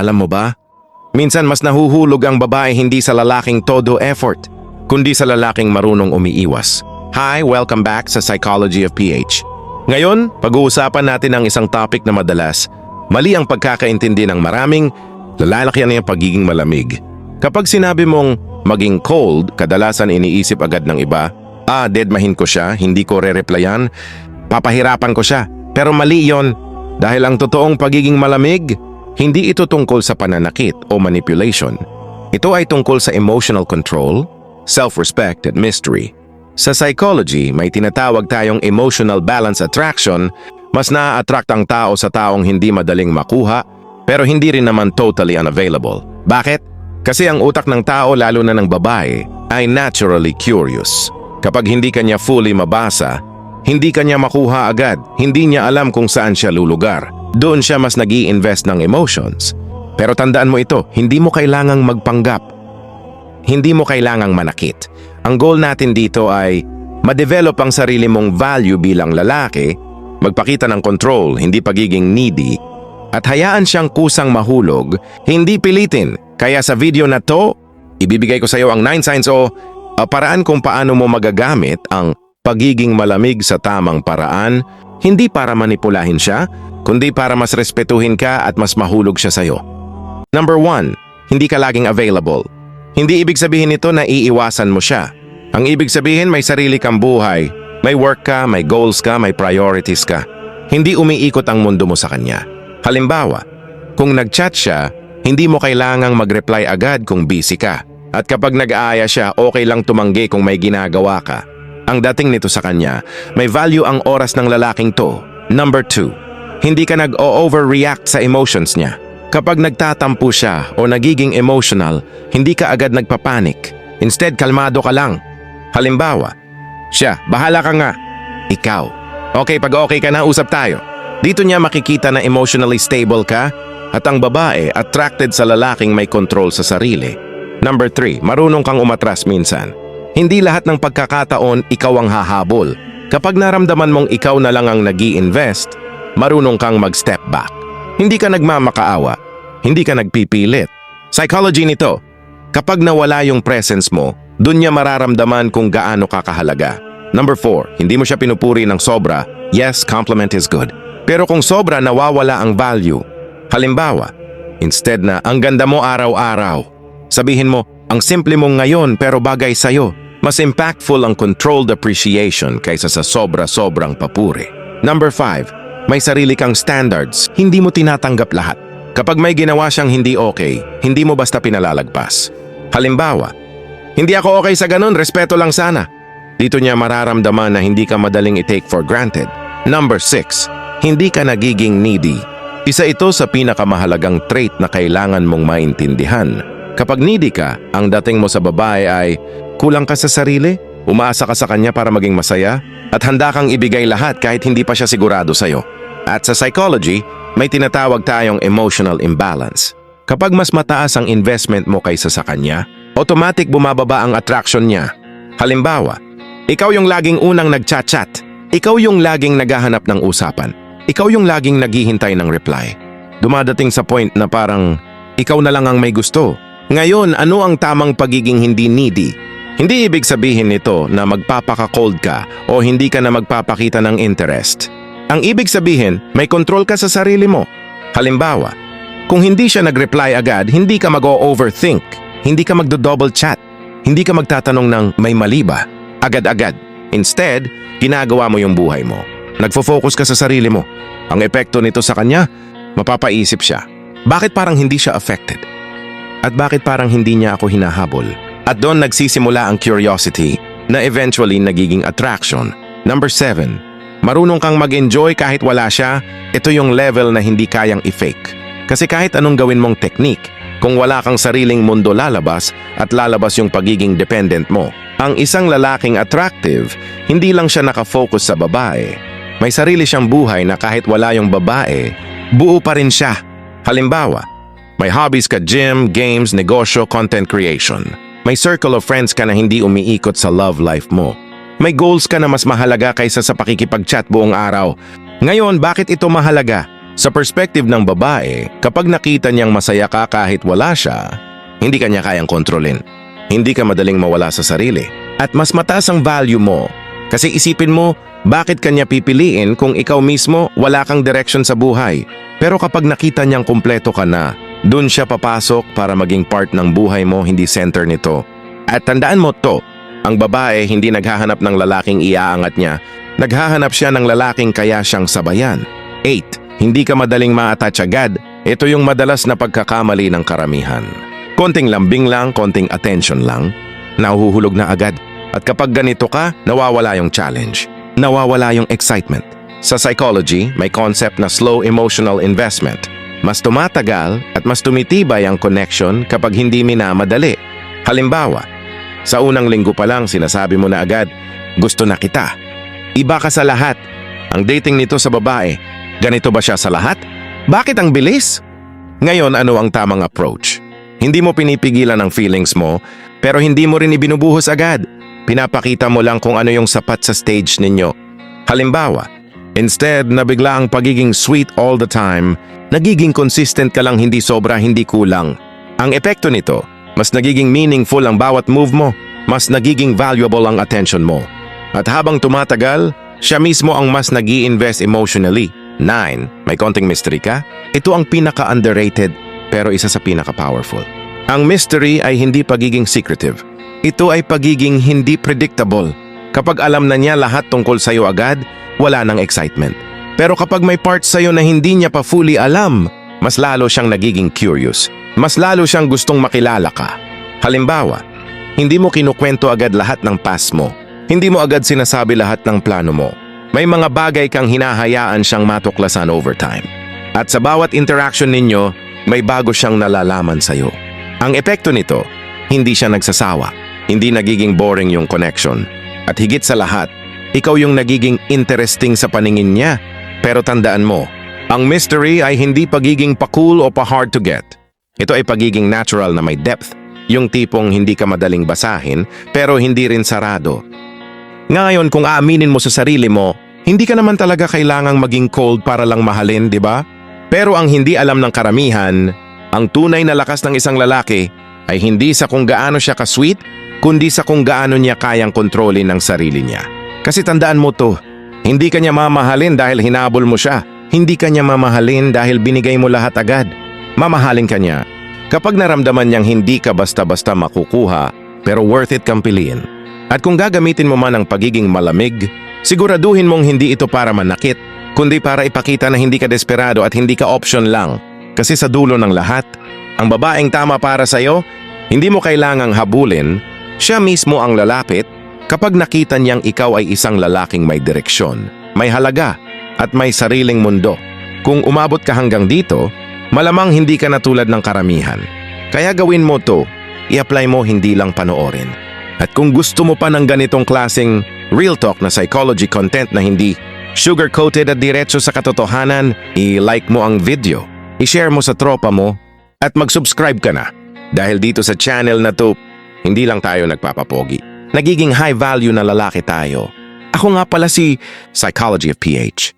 Alam mo ba? Minsan mas nahuhulog ang babae hindi sa lalaking todo effort, kundi sa lalaking marunong umiiwas. Hi, welcome back sa Psychology of PH. Ngayon, pag-uusapan natin ang isang topic na madalas, mali ang pagkakaintindi ng maraming, lalaki ang pagiging malamig. Kapag sinabi mong maging cold, kadalasan iniisip agad ng iba, deadmahin ko siya, hindi ko re-replyan, papahirapan ko siya. Pero mali yon, dahil ang totoong pagiging malamig, hindi ito tungkol sa pananakit o manipulation. Ito ay tungkol sa emotional control, self-respect at mystery. Sa psychology, may tinatawag tayong emotional balance attraction. Mas na-attract ang tao sa taong hindi madaling makuha, pero hindi rin naman totally unavailable. Bakit? Kasi ang utak ng tao, lalo na ng babae, ay naturally curious. Kapag hindi kanya fully mabasa, hindi kanya makuha agad, hindi niya alam kung saan siya lulugar. Doon siya mas nag-i-invest ng emotions. Pero tandaan mo ito, hindi mo kailangang magpanggap. Hindi mo kailangang manakit. Ang goal natin dito ay ma-develop ang sarili mong value bilang lalaki, magpakita ng control, hindi pagiging needy, at hayaan siyang kusang mahulog, hindi pilitin. Kaya sa video na to, ibibigay ko sa iyo ang 9 signs o paraan kung paano mo magagamit ang pagiging malamig sa tamang paraan, hindi para manipulahin siya, kundi para mas respetuhin ka at mas mahulog siya sa iyo. Number 1, hindi ka laging available. Hindi ibig sabihin nito na iiwasan mo siya. Ang ibig sabihin may sarili kang buhay, may work ka, may goals ka, may priorities ka. Hindi umiikot ang mundo mo sa kanya. Halimbawa, kung nag-chat siya, hindi mo kailangang mag-reply agad kung busy ka. At kapag nag-aaya siya, okay lang tumanggi kung may ginagawa ka. Ang dating nito sa kanya, may value ang oras ng lalaking to. Number 2, hindi ka nag-overreact sa emotions niya. Kapag nagtatampo siya o nagiging emotional, hindi ka agad nagpapanik. Instead, kalmado ka lang. Halimbawa, siya, bahala ka nga. Ikaw. Okay, pag okay ka na, usap tayo. Dito niya makikita na emotionally stable ka at ang babae attracted sa lalaking may control sa sarili. Number 3, marunong kang umatras minsan. Hindi lahat ng pagkakataon ikaw ang hahabol. Kapag naramdaman mong ikaw na lang ang nag-i-invest, marunong kang mag-step back. Hindi ka nagmamakaawa, hindi ka nagpipilit. Psychology nito, kapag nawala yung presence mo, dun niya mararamdaman kung gaano ka kahalaga. Number 4, hindi mo siya pinupuri ng sobra. Yes, compliment is good. Pero kung sobra, nawawala ang value. Halimbawa, instead na ang ganda mo araw-araw, sabihin mo, ang simple mo ngayon pero bagay sa'yo. Mas impactful ang controlled appreciation kaysa sa sobra-sobrang papuri. Number 5, may sarili kang standards, hindi mo tinatanggap lahat. Kapag may ginawa siyang hindi okay, hindi mo basta pinalalagpas. Halimbawa, hindi ako okay sa ganun, respeto lang sana. Dito niya mararamdaman na hindi ka madaling i-take for granted. Number 6, hindi ka nagiging needy. Isa ito sa pinakamahalagang trait na kailangan mong maintindihan. Kapag needy ka, ang dating mo sa babae ay kulang ka sa sarili, umaasa ka sa kanya para maging masaya, at handa kang ibigay lahat kahit hindi pa siya sigurado sa'yo. At sa psychology, may tinatawag tayong emotional imbalance. Kapag mas mataas ang investment mo kaysa sa kanya, automatic bumababa ang attraction niya. Halimbawa, ikaw yung laging unang nag-chat-chat. Ikaw yung laging naghahanap ng usapan. Ikaw yung laging naghihintay ng reply. Dumadating sa point na parang, ikaw na lang ang may gusto. Ngayon, ano ang tamang pagiging hindi needy? Hindi ibig sabihin nito na magpapaka-cold ka o hindi ka na magpapakita ng interest. Ang ibig sabihin, may control ka sa sarili mo. Halimbawa, kung hindi siya nag-reply agad, hindi ka mag-o-overthink, hindi ka magdo-double chat, hindi ka magtatanong ng may mali ba, agad-agad. Instead, ginagawa mo yung buhay mo. Nagfo-focus ka sa sarili mo. Ang epekto nito sa kanya, mapapaisip siya. Bakit parang hindi siya affected? At bakit parang hindi niya ako hinahabol? At doon nagsisimula ang curiosity na eventually nagiging attraction. Number 7, marunong kang mag-enjoy kahit wala siya. Ito yung level na hindi kayang i-fake. Kasi kahit anong gawin mong technique, kung wala kang sariling mundo lalabas at lalabas yung pagiging dependent mo. Ang isang lalaking attractive, hindi lang siya nakafocus sa babae. May sarili siyang buhay na kahit wala yung babae, buo pa rin siya. Halimbawa, may hobbies ka, gym, games, negosyo, content creation. May circle of friends ka na hindi umiikot sa love life mo. May goals ka na mas mahalaga kaysa sa pakikipag-chat buong araw. Ngayon, bakit ito mahalaga? Sa perspective ng babae, kapag nakita niyang masaya ka kahit wala siya, hindi ka niya kayang kontrolin. Hindi ka madaling mawala sa sarili. At mas mataas ang value mo. Kasi isipin mo, bakit kanya pipiliin kung ikaw mismo wala kang direction sa buhay? Pero kapag nakita niyang kumpleto ka na, dun siya papasok para maging part ng buhay mo, hindi center nito. At tandaan mo to, ang babae hindi naghahanap ng lalaking iaangat niya, naghahanap siya ng lalaking kaya siyang sabayan. 8. Hindi ka madaling ma-attach agad. Ito yung madalas na pagkakamali ng karamihan. Konting lambing lang, konting attention lang, nahuhulog na agad. At kapag ganito ka, nawawala yung challenge. Nawawala yung excitement. Sa psychology, may concept na slow emotional investment. Mas tumatagal at mas tumitibay ang connection kapag hindi minamadali. Halimbawa, sa unang linggo pa lang sinasabi mo na agad, gusto na kita. Iba ka sa lahat. Ang dating nito sa babae, ganito ba siya sa lahat? Bakit ang bilis? Ngayon, ano ang tamang approach? Hindi mo pinipigilan ang feelings mo, pero hindi mo rin ibinubuhos agad. Pinapakita mo lang kung ano yung sapat sa stage ninyo. Halimbawa, instead na bigla ang pagiging sweet all the time, nagiging consistent ka lang, hindi sobra, hindi kulang. Ang epekto nito, mas nagiging meaningful ang bawat move mo, mas nagiging valuable ang attention mo. At habang tumatagal, siya mismo ang mas nag-i-invest emotionally. 9. May konting mystery ka? Ito ang pinaka-underrated pero isa sa pinaka-powerful. Ang mystery ay hindi pagiging secretive. Ito ay pagiging hindi predictable. Kapag alam na niya lahat tungkol sa'yo agad, wala nang excitement. Pero kapag may parts sa'yo na hindi niya pa fully alam, mas lalo siyang nagiging curious. Mas lalo siyang gustong makilala ka. Halimbawa, hindi mo kinukwento agad lahat ng past mo. Hindi mo agad sinasabi lahat ng plano mo. May mga bagay kang hinahayaan siyang matuklasan over time. At sa bawat interaction ninyo, may bago siyang nalalaman sa'yo. Ang epekto nito, hindi siya nagsasawa. Hindi nagiging boring yung connection. At higit sa lahat, ikaw yung nagiging interesting sa paningin niya. Pero tandaan mo, ang mystery ay hindi pagiging pa-cool o pa-hard to get. Ito ay pagiging natural na may depth. Yung tipong hindi ka madaling basahin, pero hindi rin sarado. Ngayon, kung aaminin mo sa sarili mo, hindi ka naman talaga kailangang maging cold para lang mahalin, di ba? Pero ang hindi alam ng karamihan, ang tunay na lakas ng isang lalaki ay hindi sa kung gaano siya ka-sweet, kundi sa kung gaano niya kayang kontrolin ang sarili niya. Kasi tandaan mo to, hindi ka niya mamahalin dahil hinabol mo siya. Hindi ka niya mamahalin dahil binigay mo lahat agad. Mamahalin ka niya kapag naramdaman niyang hindi ka basta-basta makukuha, pero worth it kang piliin. At kung gagamitin mo man ang pagiging malamig, siguraduhin mong hindi ito para manakit, kundi para ipakita na hindi ka desperado at hindi ka option lang. Kasi sa dulo ng lahat, ang babaeng tama para sa'yo, hindi mo kailangang habulin, siya mismo ang lalapit kapag nakita niyang ikaw ay isang lalaking may direksyon, may halaga, at may sariling mundo. Kung umabot ka hanggang dito, malamang hindi ka na tulad ng karamihan. Kaya gawin mo to, i-apply mo, hindi lang panoorin. At kung gusto mo pa ng ganitong klaseng real talk na psychology content na hindi sugar-coated at diretso sa katotohanan, i-like mo ang video, i-share mo sa tropa mo, at mag-subscribe ka na. Dahil dito sa channel na to, hindi lang tayo nagpapapogi. Nagiging high value na lalaki tayo. Ako nga pala si Psychology of PH.